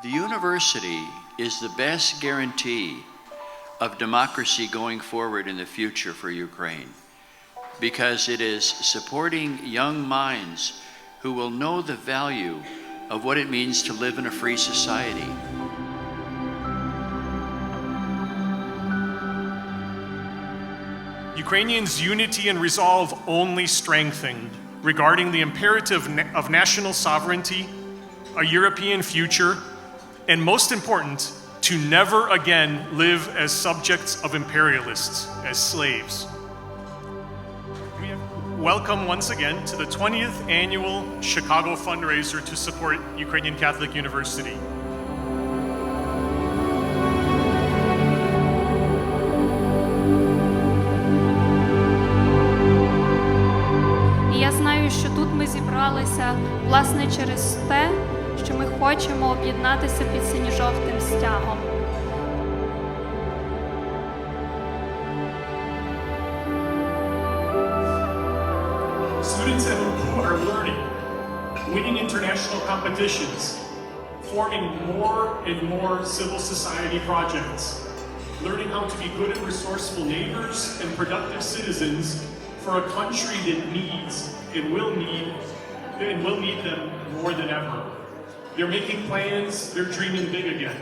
The university is the best guarantee of democracy going forward in the future for Ukraine, because it is supporting young minds who will know the value of what it means to live in a free society. Ukrainians' unity and resolve only strengthened regarding the imperative of national sovereignty, a European future, and most important, to never again live as subjects of imperialists, as slaves. Welcome once again to the 20th Annual Chicago Fundraiser to support Ukrainian Catholic University. Я знаю, що тут ми зібралися, власне, через те, що ми хочемо об'єднатися під синьо-жовтим стягом. Students at UCU are learning, winning international competitions, forming more and more civil society projects, learning how to be good and resourceful neighbors and productive citizens for a country that needs and will need them more than ever. They're making plans, they're dreaming big again.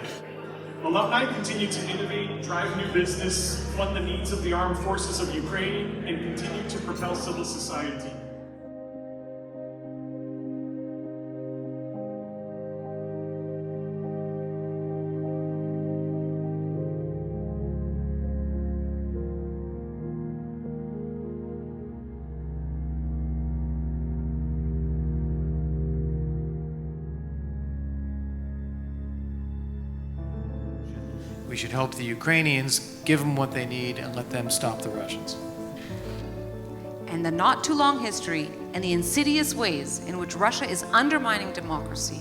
Alumni continue to innovate, drive new business, fund the needs of the armed forces of Ukraine, and continue to propel civil society. We should hope the Ukrainians give them what they need and let them stop the Russians. And the not too long history and the insidious ways in which Russia is undermining democracy,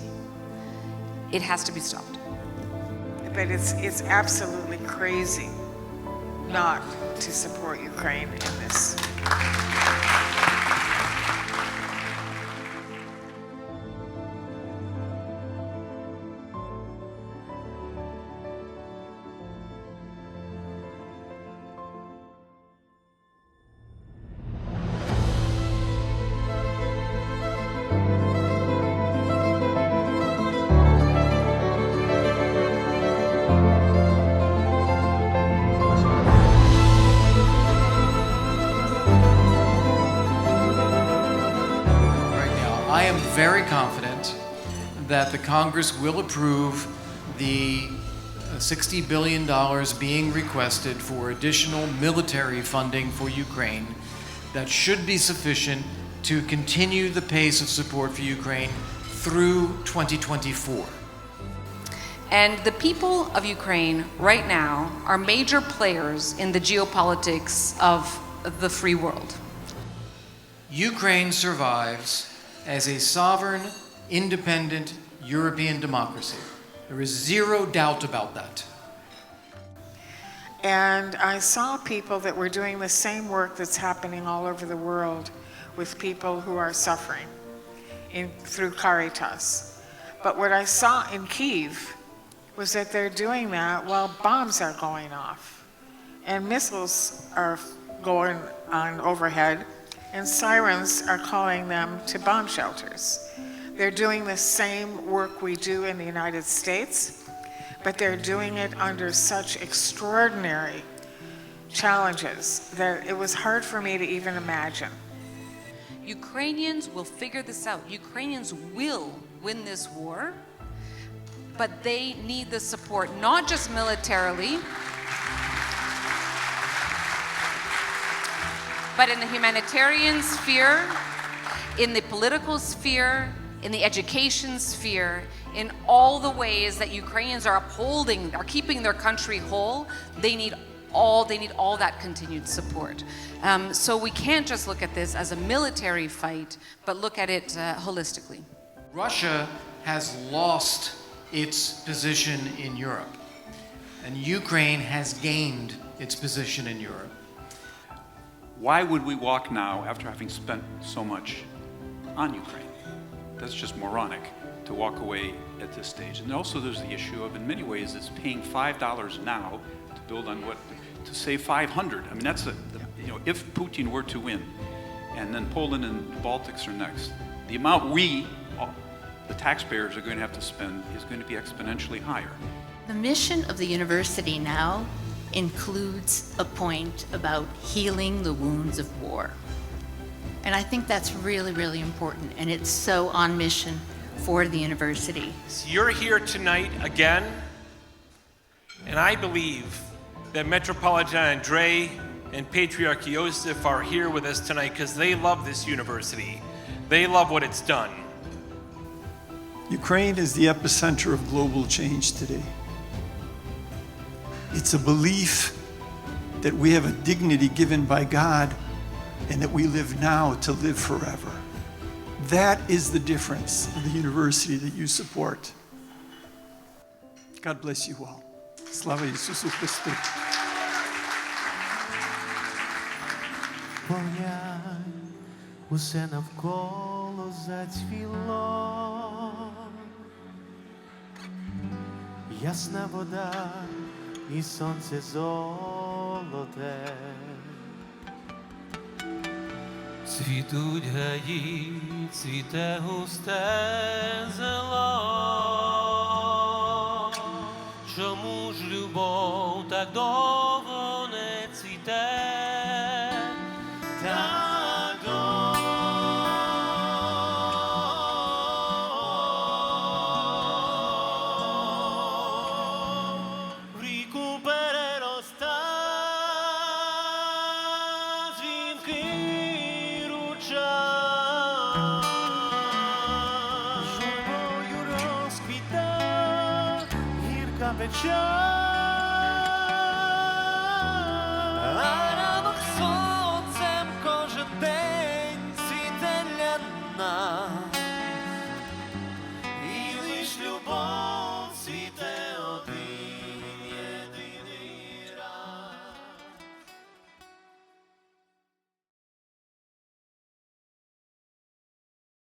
it has to be stopped. But it's absolutely crazy not to support Ukraine in this. I am very confident that the Congress will approve the $60 billion being requested for additional military funding for Ukraine that should be sufficient to continue the pace of support for Ukraine through 2024. And the people of Ukraine right now are major players in the geopolitics of the free world. Ukraine survives as a sovereign, independent European democracy. There is zero doubt about that. And I saw people that were doing the same work that's happening all over the world with people who are suffering through Caritas. But what I saw in Kyiv was that they're doing that while bombs are going off and missiles are going on overhead, and sirens are calling them to bomb shelters. They're doing the same work we do in the United States, but they're doing it under such extraordinary challenges that it was hard for me to even imagine. Ukrainians will figure this out. Ukrainians will win this war, but they need the support, not just militarily, but in the humanitarian sphere, in the political sphere, in the education sphere, in all the ways that Ukrainians are keeping their country whole. They need all that continued support. So we can't just look at this as a military fight, but look at it holistically. Russia has lost its position in Europe, and Ukraine has gained its position in Europe. Why would we walk now after having spent so much on Ukraine? That's just moronic to walk away at this stage. And also there's the issue of, in many ways, it's paying $5 now to build on what, to save 500. I mean, that's if Putin were to win, and then Poland and the Baltics are next, the amount the taxpayers are going to have to spend is going to be exponentially higher. The mission of the university now includes a point about healing the wounds of war. And I think that's really, really important, and it's so on mission for the university. You're here tonight again, and I believe that Metropolitan Andrei and Patriarch Joseph are here with us tonight because they love this university. They love what it's done. Ukraine is the epicenter of global change today. It's a belief that we have a dignity given by God and that we live now to live forever. That is the difference of the university that you support. God bless you all. Slava Ісусу Христу. Поглянь, усе навколо зацвіло, ясна вода і сонце золоте. Цвітуть гаї, цвіте густе зело. Чому ж любов так довго не цвіте? Так довго. В ріку перероста дзвінкий ручай. Журбою розквіта гірка печаль.